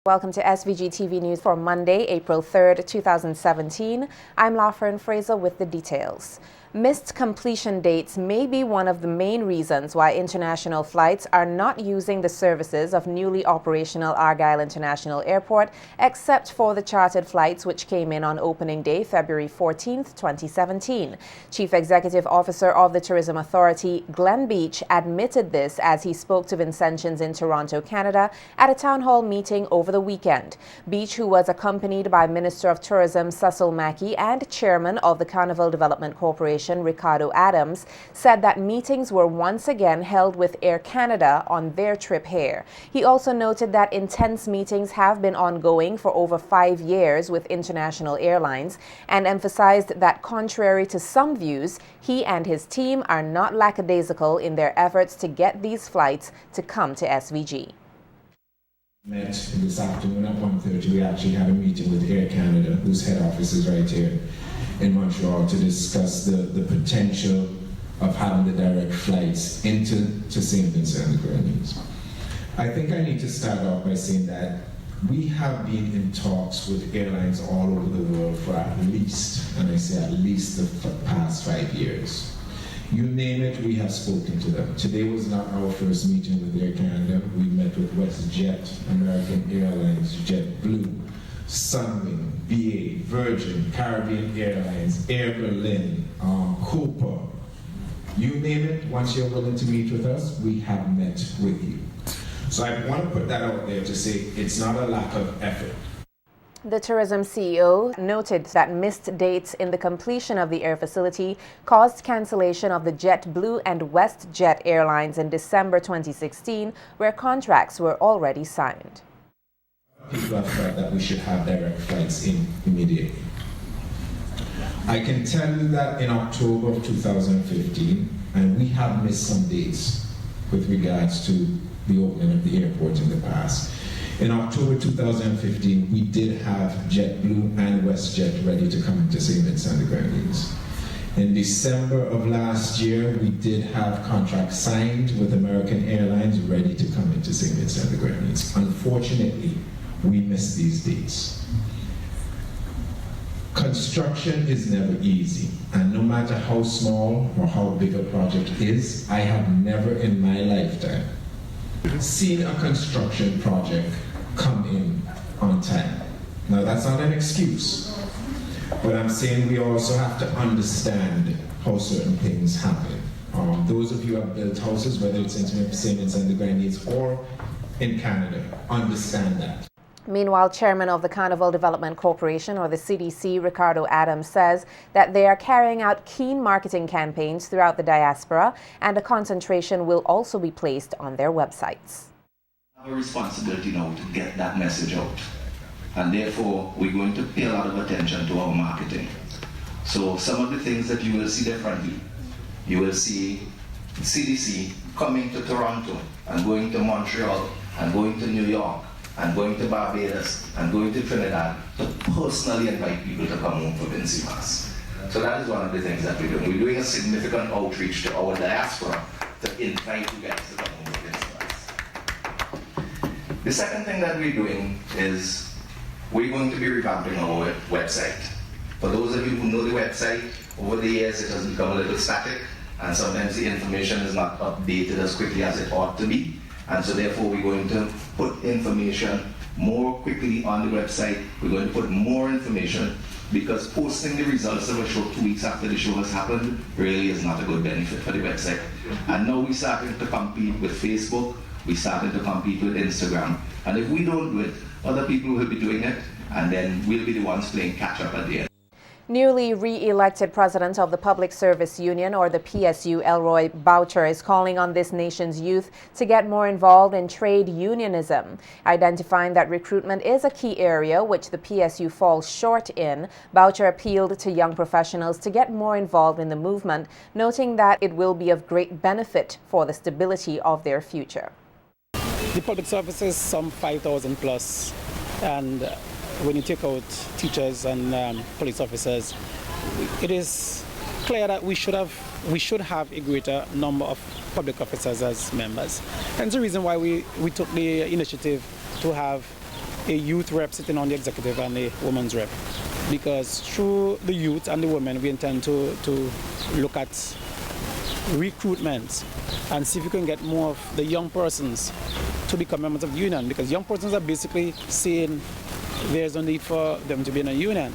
Welcome to SVG-TV News for Monday, April 3rd, 2017. I'm Lafern Fraser with the details. Missed completion dates may be one of the main reasons why international flights are not using the services of newly operational Argyle International Airport, except for the chartered flights which came in on opening day, February 14th, 2017. Chief Executive Officer of the Tourism Authority, Glenn Beach, admitted this as he spoke to Vincentians in Toronto, Canada, at a town hall meeting over the weekend. Beach, who was accompanied by Minister of Tourism Cecil Mackey and Chairman of the Carnival Development Corporation, Ricardo Adams, said that meetings were once again held with Air Canada on their trip here. He also noted that intense meetings have been ongoing for over 5 years with international airlines and emphasized that contrary to some views, he and his team are not lackadaisical in their efforts to get these flights to come to SVG. Met this afternoon at 1:30. We actually had a meeting with Air Canada, whose head office is right here in Montreal, to discuss the potential of having the direct flights into St. Vincent and the Grenadines. I think I need to start off by saying that we have been in talks with airlines all over the world for at least, and I say at least, the past 5 years. You name it, we have spoken to them. Today was not our first meeting with Air Canada. We met with WestJet, American Airlines, JetBlue, Sunwing, BA, Virgin, Caribbean Airlines, Air Berlin, Cooper. You name it, once you're willing to meet with us, we have met with you. So I want to put that out there to say it's not a lack of effort. The tourism CEO noted that missed dates in the completion of the air facility caused cancellation of the JetBlue and WestJet airlines in December 2016, where contracts were already signed. People have thought that we should have direct flights in immediately. I can tell you that in October of 2015, and we have missed some dates with regards to the opening of the airport in the past. In October 2015, we did have JetBlue and WestJet ready to come to St. Vincent and the Grenadines. In December of last year, we did have contracts signed with American Airlines ready to come into St. Vincent and the Grenadines. Unfortunately, we missed these dates. Construction is never easy, and no matter how small or how big a project is, I have never in my lifetime seen a construction project come in on time. Now that's not an excuse, but I'm saying we also have to understand how certain things happen. Those of you who have built houses, whether it's in St. Vincent and the Grenadines or in Canada, understand that. Meanwhile, Chairman of the Carnival Development Corporation, or the CDC, Ricardo Adams, says that they are carrying out keen marketing campaigns throughout the diaspora, and a concentration will also be placed on their websites. We have a responsibility now to get that message out, and therefore we're going to pay a lot of attention to our marketing. So some of the things that you will see differently, you will see CDC coming to Toronto and going to Montreal and going to New York and going to Barbados and going to Trinidad to personally invite people to come home for Vincimas. So that is one of the things that we're doing. We're doing a significant outreach to our diaspora to invite you guys to come home for Vincimas. The second thing that we're doing is we're going to be revamping our website. For those of you who know the website, over the years it has become a little static, and sometimes the information is not updated as quickly as it ought to be. And so therefore we're going to put information more quickly on the website. We're going to put more information, because posting the results of a show 2 weeks after the show has happened really is not a good benefit for the website. And now we're starting to compete with Facebook, we're starting to compete with Instagram. And if we don't do it, other people will be doing it, and then we'll be the ones playing catch up at the end. Newly re-elected president of the Public Service Union, or the PSU, Elroy Boucher, is calling on this nation's youth to get more involved in trade unionism. Identifying that recruitment is a key area which the PSU falls short in, Boucher appealed to young professionals to get more involved in the movement, noting that it will be of great benefit for the stability of their future. The public service is some 5,000 plus, and when you take out teachers and police officers, it is clear that we should have a greater number of public officers as members. And the reason why we took the initiative to have a youth rep sitting on the executive and a women's rep, because through the youth and the women we intend to look at recruitment and see if we can get more of the young persons to become members of the union, because young persons are basically saying there's no need for them to be in a union.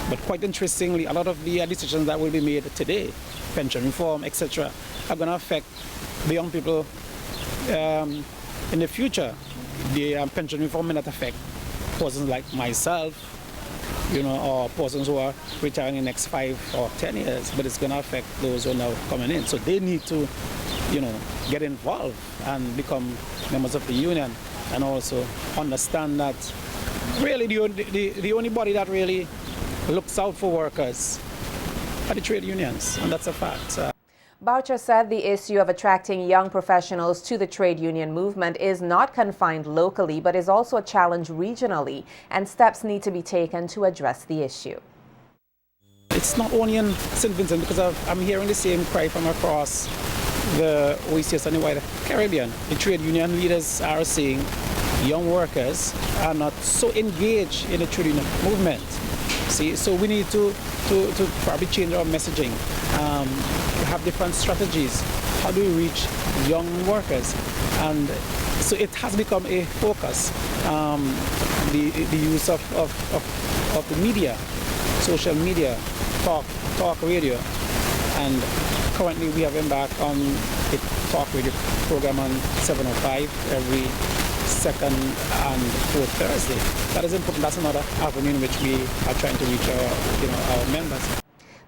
But quite interestingly, a lot of the decisions that will be made today, pension reform, etc., are going to affect the young people in the future. The pension reform may not affect persons like myself, or persons who are retiring in the next 5 or 10 years, but it's going to affect those who are now coming in. So they need to, get involved and become members of the union, and also understand that really the only body that really looks out for workers are the trade unions, and that's a fact. Boucher said the issue of attracting young professionals to the trade union movement is not confined locally, but is also a challenge regionally, and steps need to be taken to address the issue. It's not only in St. Vincent, because I'm hearing the same cry from across the OECS and the wider Caribbean. The trade union leaders are saying young workers are not so engaged in the trade union movement. See, so we need to probably change our messaging, have different strategies. How do we reach young workers? And so it has become a focus, the use of the media, social media, talk radio. And currently we have embarked on a talk radio program on 705 every second and fourth Thursday. That is important. That's another avenue in which we are trying to reach our members.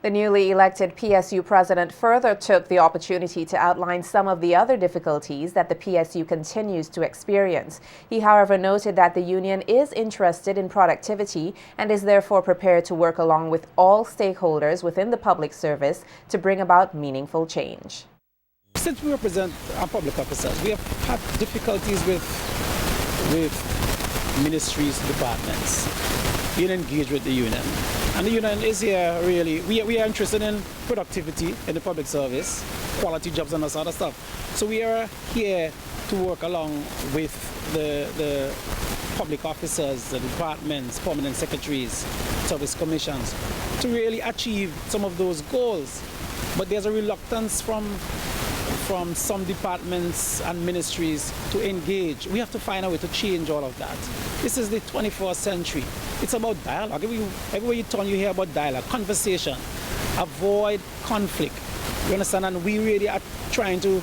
The newly elected PSU president further took the opportunity to outline some of the other difficulties that the PSU continues to experience. He, however, noted that the union is interested in productivity and is therefore prepared to work along with all stakeholders within the public service to bring about meaningful change. Since we represent our public officers, we have had difficulties with ministries, departments, being engaged with the union. And the union is here really, we are interested in productivity in the public service, quality jobs and all sort of stuff. So we are here to work along with the public officers, the departments, permanent secretaries, service commissions, to really achieve some of those goals. But there's a reluctance from some departments and ministries to engage. We have to find a way to change all of that. This is the 21st century. It's about dialogue. Everywhere you turn, you hear about dialogue, conversation, avoid conflict. You understand? And we really are trying to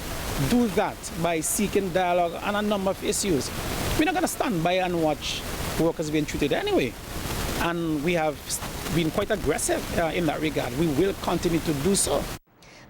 do that by seeking dialogue on a number of issues. We're not going to stand by and watch workers being treated anyway. And we have been quite aggressive in that regard. We will continue to do so.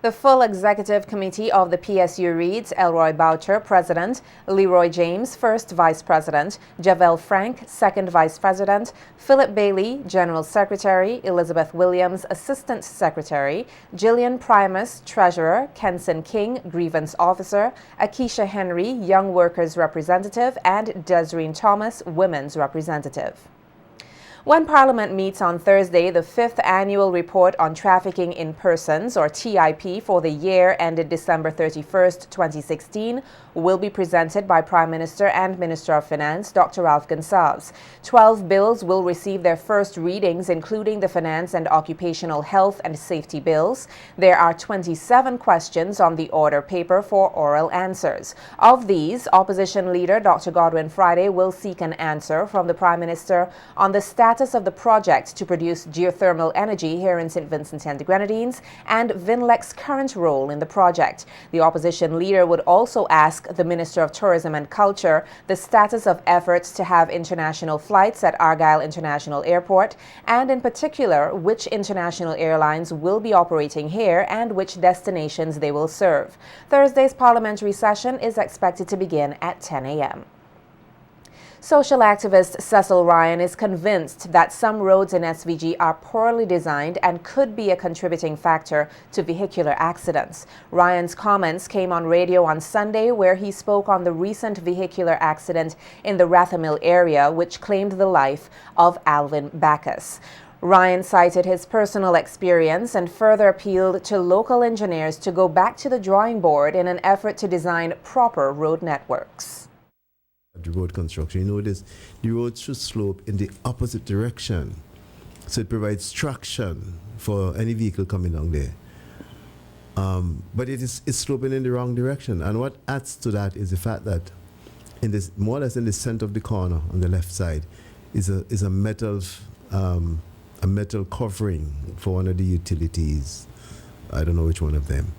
The full executive committee of the PSU reads Elroy Boucher, President; Leroy James, First Vice President; Javel Frank, Second Vice President; Philip Bailey, General Secretary; Elizabeth Williams, Assistant Secretary; Jillian Primus, Treasurer; Kenson King, Grievance Officer; Akeisha Henry, Young Workers Representative; and Desireen Thomas, Women's Representative. When Parliament meets on Thursday, the 5th Annual Report on Trafficking in Persons, or TIP, for the year ended December 31st, 2016, will be presented by Prime Minister and Minister of Finance, Dr. Ralph Gonsalves. 12 bills will receive their first readings, including the Finance and Occupational Health and Safety bills. There are 27 questions on the order paper for oral answers. Of these, Opposition Leader Dr. Godwin Friday will seek an answer from the Prime Minister on the status of the project to produce geothermal energy here in St. Vincent and the Grenadines and Vinlec's current role in the project. The opposition leader would also ask the Minister of Tourism and Culture the status of efforts to have international flights at Argyle International Airport, and in particular which international airlines will be operating here and which destinations they will serve. Thursday's parliamentary session is expected to begin at 10 a.m. Social activist Cecil Ryan is convinced that some roads in SVG are poorly designed and could be a contributing factor to vehicular accidents. Ryan's comments came on radio on Sunday, where he spoke on the recent vehicular accident in the Rathamil area, which claimed the life of Alvin Bacchus. Ryan cited his personal experience and further appealed to local engineers to go back to the drawing board in an effort to design proper road networks. The road construction, you notice the road should slope in the opposite direction, so it provides traction for any vehicle coming down there. But it's sloping in the wrong direction, and what adds to that is the fact that in this, more or less in the center of the corner on the left side, is a metal covering for one of the utilities. I don't know which one of them.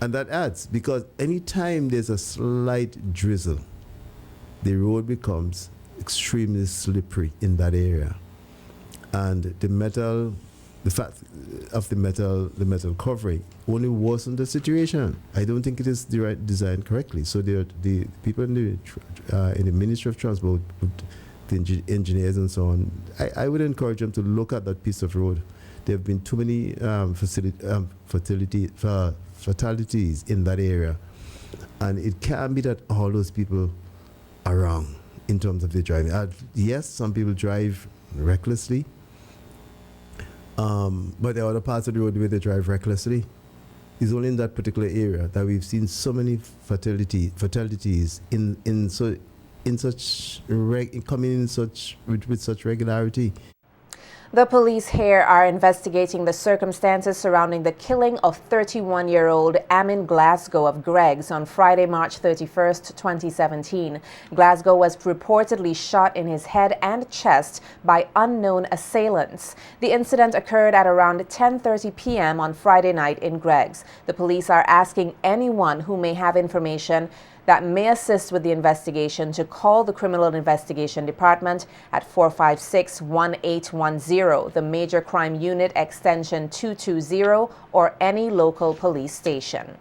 And that adds, because anytime there's a slight drizzle, the road becomes extremely slippery in that area. And the fact of the metal covering only worsens the situation. I don't think it is designed correctly. So the people in the Ministry of Transport, the engineers and so on, I would encourage them to look at that piece of road. There have been too many fatalities in that area, and it can't be that all those people are wrong in terms of their driving. Yes, some people drive recklessly, but there are other parts of the road where they drive recklessly. It's only in that particular area that we've seen so many fatalities with such regularity. The police here are investigating the circumstances surrounding the killing of 31-year-old Amin Glasgow of Greggs on Friday, March 31st, 2017. Glasgow was reportedly shot in his head and chest by unknown assailants. The incident occurred at around 10:30 p.m. on Friday night in Greggs. The police are asking anyone who may have information that may assist with the investigation to call the Criminal Investigation Department at 456-1810, the Major Crime Unit extension 220, or any local police station.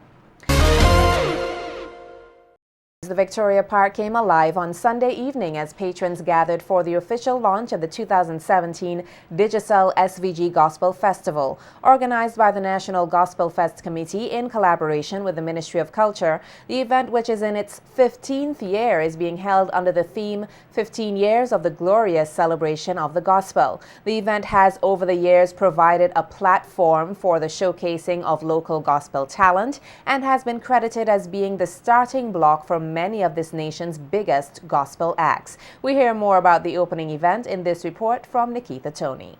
The Victoria Park came alive on Sunday evening as patrons gathered for the official launch of the 2017 Digicel SVG Gospel Festival. Organized by the National Gospel Fest Committee in collaboration with the Ministry of Culture, the event, which is in its 15th year, is being held under the theme 15 Years of the Glorious Celebration of the Gospel. The event has over the years provided a platform for the showcasing of local gospel talent and has been credited as being the starting block for many of this nation's biggest gospel acts. We hear more about the opening event in this report from Nikita Tony.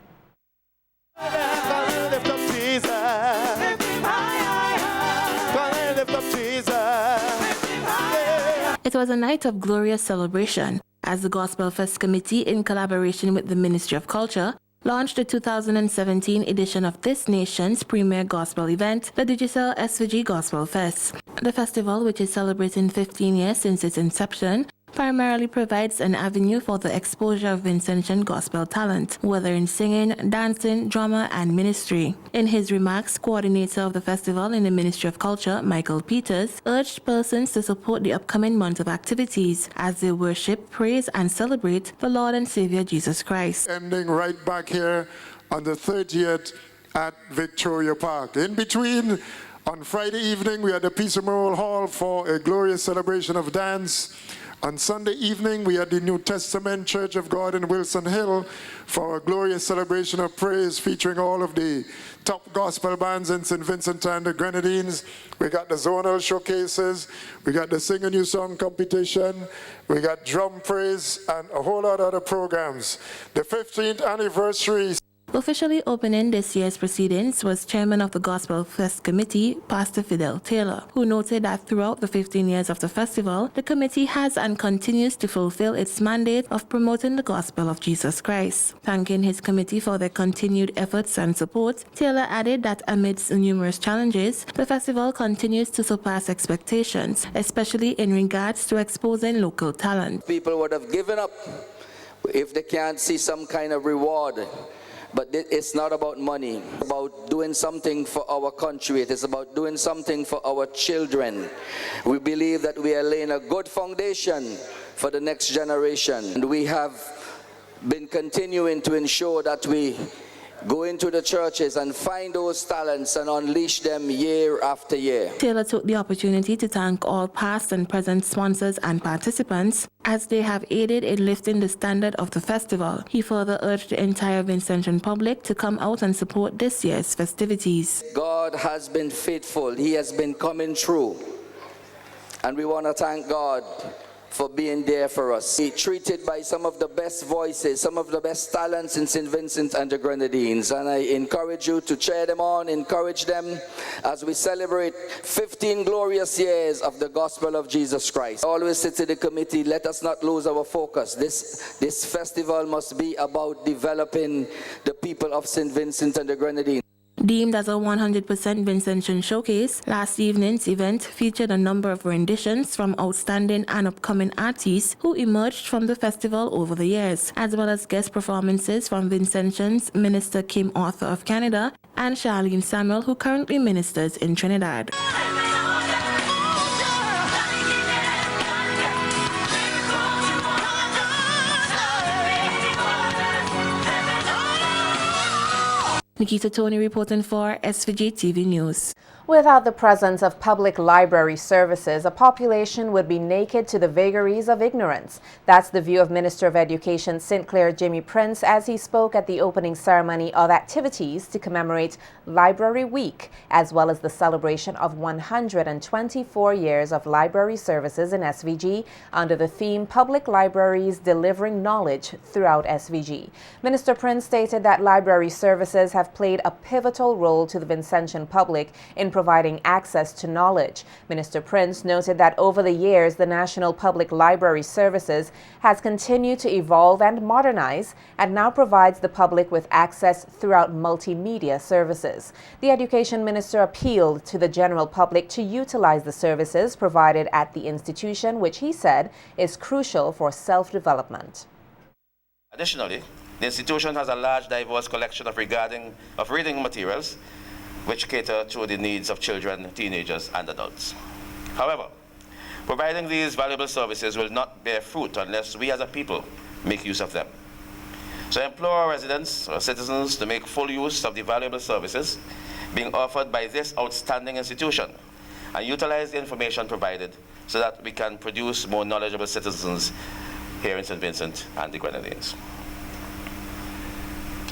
It was a night of glorious celebration as the Gospel Fest Committee, in collaboration with the Ministry of Culture, launched the 2017 edition of this nation's premier gospel event, the Digicel SVG Gospel Fest. The festival, which is celebrating 15 years since its inception, primarily provides an avenue for the exposure of Vincentian gospel talent, whether in singing, dancing, drama, and ministry. In his remarks, coordinator of the festival in the Ministry of Culture, Michael Peters, urged persons to support the upcoming month of activities as they worship, praise, and celebrate the Lord and Savior Jesus Christ. Ending right back here on the 30th at Victoria Park. In between, on Friday evening, we had the Peace Memorial Hall for a glorious celebration of dance. On Sunday evening, we had the New Testament Church of God in Wilson Hill for a glorious celebration of praise featuring all of the top gospel bands in St. Vincent and the Grenadines. We got the zonal showcases, we got the Sing a New Song competition, we got drum praise, and a whole lot of other programs. The 15th anniversary. Officially opening this year's proceedings was Chairman of the Gospel Fest Committee, Pastor Fidel Taylor, who noted that throughout the 15 years of the festival, the committee has and continues to fulfill its mandate of promoting the gospel of Jesus Christ. Thanking his committee for their continued efforts and support, Taylor added that amidst numerous challenges, the festival continues to surpass expectations, especially in regards to exposing local talent. People would have given up if they can't see some kind of reward. But it's not about money. It's about doing something for our country. It is about doing something for our children. We believe that we are laying a good foundation for the next generation. And we have been continuing to ensure that we go into the churches and find those talents and unleash them year after year. Taylor took the opportunity to thank all past and present sponsors and participants as they have aided in lifting the standard of the festival. He further urged the entire Vincentian public to come out and support this year's festivities. God has been faithful. He has been coming through. And we want to thank God for being there for us. Be treated by some of the best voices, some of the best talents in St. Vincent and the Grenadines. And I encourage you to cheer them on, encourage them as we celebrate 15 glorious years of the gospel of Jesus Christ. I always say to the committee, let us not lose our focus. This festival must be about developing the people of St. Vincent and the Grenadines. Deemed as a 100% Vincentian showcase, last evening's event featured a number of renditions from outstanding and upcoming artists who emerged from the festival over the years, as well as guest performances from Vincentians Minister Kim Arthur of Canada and Charlene Samuel, who currently ministers in Trinidad. Nikita Tony reporting for SVG-TV News. Without the presence of public library services, a population would be naked to the vagaries of ignorance. That's the view of Minister of Education St. Clair Jimmy Prince as he spoke at the opening ceremony of activities to commemorate Library Week, as well as the celebration of 124 years of library services in SVG under the theme Public Libraries Delivering Knowledge Throughout SVG. Minister Prince stated that library services have played a pivotal role to the Vincentian public in providing access to knowledge. Minister Prince noted that over the years, the National Public Library Services has continued to evolve and modernize and now provides the public with access throughout multimedia services. The Education Minister appealed to the general public to utilize the services provided at the institution, which he said is crucial for self-development. Additionally, the institution has a large, diverse collection of reading materials which cater to the needs of children, teenagers, and adults. However, providing these valuable services will not bear fruit unless we as a people make use of them. So I implore our residents, our citizens, to make full use of the valuable services being offered by this outstanding institution and utilize the information provided so that we can produce more knowledgeable citizens here in St. Vincent and the Grenadines.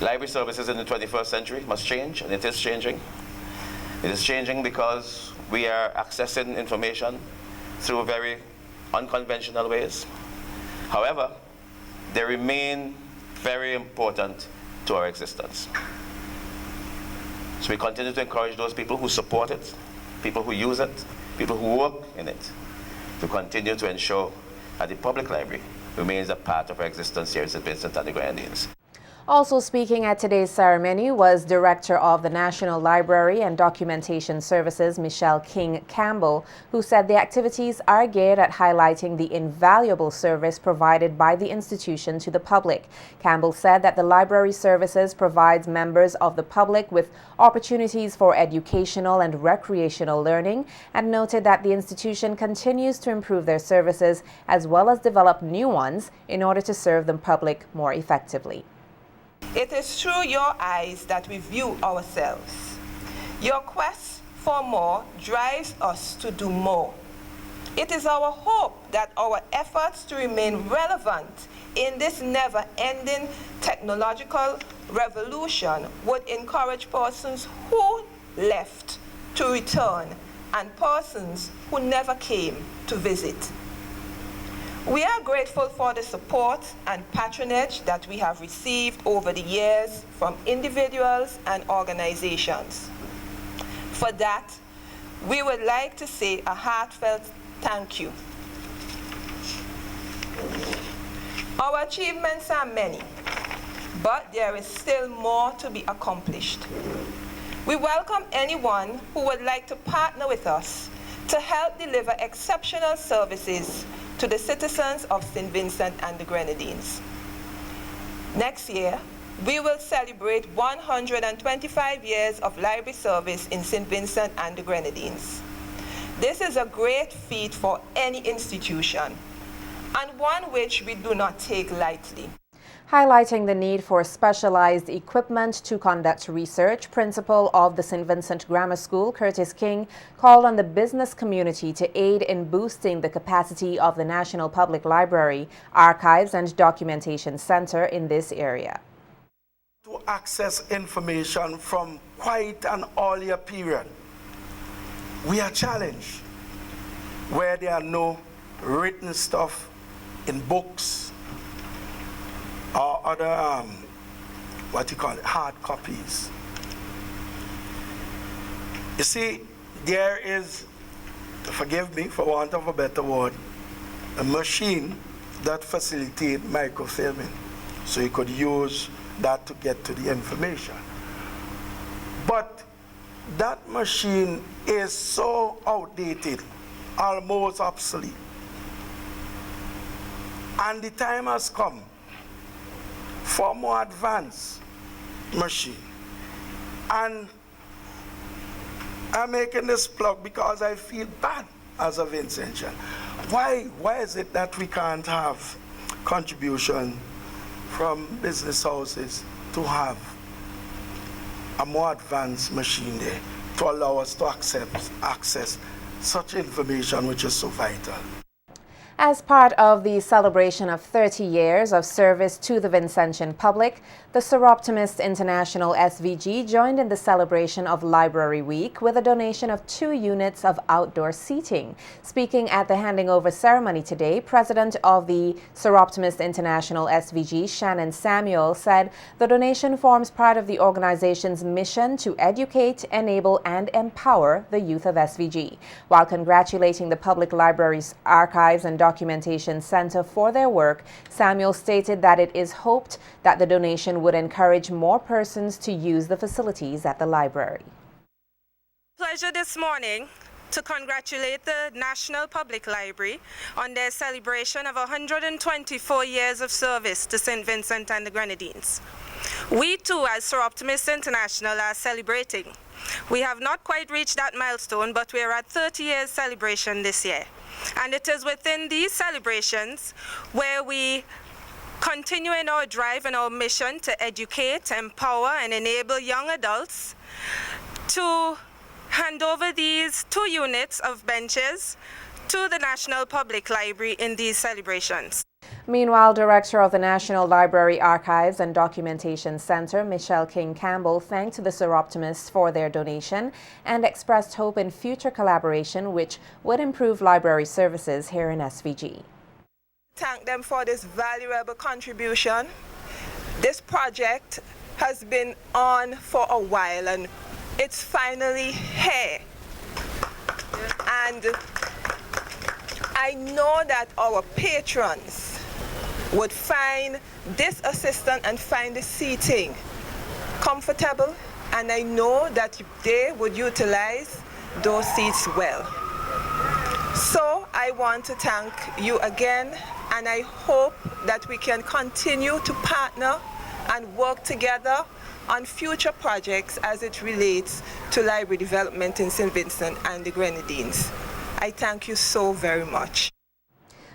Library services in the 21st century must change, and it is changing. It is changing because we are accessing information through very unconventional ways. However, they remain very important to our existence. So we continue to encourage those people who support it, people who use it, people who work in it, to continue to ensure that the public library remains a part of our existence here in St. Vincent and the Grenadines. Also speaking at today's ceremony was Director of the National Library and Documentation Services, Michelle King Campbell, who said the activities are geared at highlighting the invaluable service provided by the institution to the public. Campbell said that the library services provides members of the public with opportunities for educational and recreational learning, and noted that the institution continues to improve their services as well as develop new ones in order to serve the public more effectively. It is through your eyes that we view ourselves. Your quest for more drives us to do more. It is our hope that our efforts to remain relevant in this never-ending technological revolution would encourage persons who left to return and persons who never came to visit. We are grateful for the support and patronage that we have received over the years from individuals and organizations. For that, we would like to say a heartfelt thank you. Our achievements are many, but there is still more to be accomplished. We welcome anyone who would like to partner with us to help deliver exceptional services to the citizens of St. Vincent and the Grenadines. Next year, we will celebrate 125 years of library service in St. Vincent and the Grenadines. This is a great feat for any institution, and one which we do not take lightly. Highlighting the need for specialized equipment to conduct research, Principal of the St. Vincent Grammar School, Curtis King, called on the business community to aid in boosting the capacity of the National Public Library, Archives and Documentation Center in this area. To access information from quite an earlier period, we are challenged where there are no written stuff in books or other, hard copies. You see, there is, forgive me for want of a better word, a machine that facilitates microfilming. So you could use that to get to the information. But that machine is so outdated, almost obsolete. And the time has come for a more advanced machine. And I'm making this plug because I feel bad as a Vincentian. Why is it that we can't have contribution from business houses to have a more advanced machine there to allow us to access such information which is so vital? As part of the celebration of 30 years of service to the Vincentian public, the Optimist International SVG joined in the celebration of Library Week with a donation of 2 units of outdoor seating. Speaking at the handing over ceremony today, President of the Optimist International SVG, Shannon Samuel, said the donation forms part of the organization's mission to educate, enable, and empower the youth of SVG. While congratulating the Public Libraries, Archives, and Documentation Center for their work, Samuel stated that it is hoped that the donation would encourage more persons to use the facilities at the library. Pleasure this morning to congratulate the National Public Library on their celebration of 124 years of service to St. Vincent and the Grenadines. We too, as Optimist International, are celebrating. We have not quite reached that milestone, but we are at 30 years celebration this year. And it is within these celebrations where we continue in our drive and our mission to educate, empower, and enable young adults to hand over these 2 units of benches to the National Public Library in these celebrations. Meanwhile, Director of the National Library Archives and Documentation Center, Michelle King-Campbell, thanked the Optimists for their donation and expressed hope in future collaboration which would improve library services here in SVG. Thank them for this valuable contribution. This project has been on for a while and it's finally here. And I know that our patrons would find this assistance and find the seating comfortable, and I know that they would utilize those seats well. So I want to thank you again, and I hope that we can continue to partner and work together on future projects as it relates to library development in St. Vincent and the Grenadines. I thank you so very much.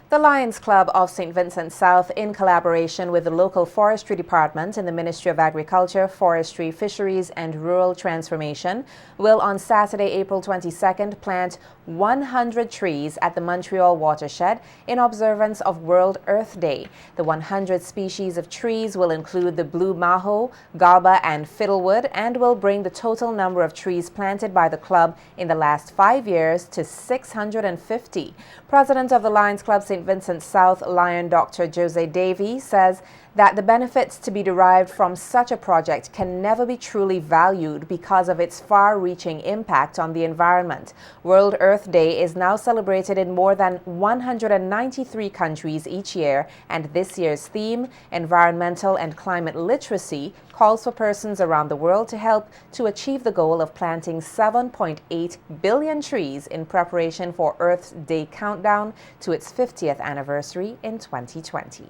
The Lions Club of St. Vincent South, in collaboration with the local forestry department and the Ministry of Agriculture, Forestry, Fisheries and Rural Transformation, will on Saturday, April 22nd, plant 100 trees at the Montreal watershed in observance of World Earth Day. The 100 species of trees will include the blue maho, galba and fiddlewood and will bring the total number of trees planted by the club in the last 5 years to 650. President of the Lions Club St. Vincent South, Lion Dr. Jose Davy, says that the benefits to be derived from such a project can never be truly valued because of its far-reaching impact on the environment. World Earth Day is now celebrated in more than 193 countries each year, and this year's theme, Environmental and Climate Literacy, calls for persons around the world to help to achieve the goal of planting 7.8 billion trees in preparation for Earth's Day countdown to its 50th anniversary in 2020.